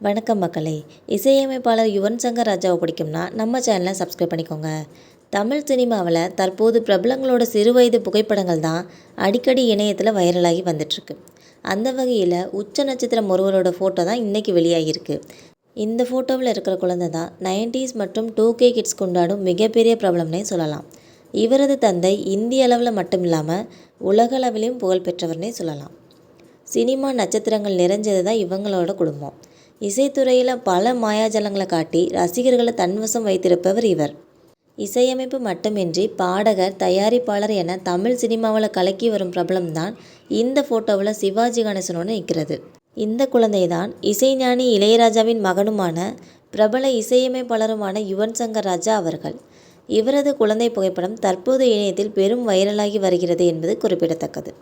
வணக்கம் மக்களே. இசையமைப்பாளர் யுவன் சங்கர் ராஜாவை பிடிக்கும்னா நம்ம சேனலை சப்ஸ்கிரைப் பண்ணிக்கோங்க. தமிழ் சினிமாவில் தற்போது பிரபலங்களோட சிறுவயது புகைப்படங்கள் தான் அடிக்கடி இணையத்தில் வைரலாகி வந்துட்டுருக்கு. அந்த வகையில் உச்ச நட்சத்திரம் ஒருவரோட ஃபோட்டோ தான் இன்றைக்கி வெளியாகிருக்கு. இந்த ஃபோட்டோவில் இருக்கிற குழந்தை தான் 90s மற்றும் 2K கிட்ஸ் கொண்டாடும் மிகப்பெரிய பிரபலம்னே சொல்லலாம். இவரது தந்தை இந்திய அளவில் மட்டும் இல்லாமல் உலகளவிலையும் புகழ்பெற்றவர்னே சொல்லலாம். சினிமா நட்சத்திரங்கள் நிறைஞ்சது தான் இவங்களோட குடும்பம். இசைத்துறையில் பல மாயாஜாலங்களை காட்டி ரசிகர்களை தன்வசம் வைத்திருப்பவர் இவர். இசையமைப்பு மட்டுமின்றி பாடகர், தயாரிப்பாளர் என தமிழ் சினிமாவில் கலக்கி வரும் பிரபலம்தான் இந்த ஃபோட்டோவில் சிவாஜி கணேசனோடு நிற்கிறது. இந்த குழந்தை தான் இசைஞானி இளையராஜாவின் மகனுமான பிரபல இசையமைப்பாளருமான யுவன் சங்கர் ராஜா அவர்கள். இவரது குழந்தை புகைப்படம் தற்போது இணையத்தில் பெரும் வைரலாகி வருகிறது என்பது குறிப்பிடத்தக்கது.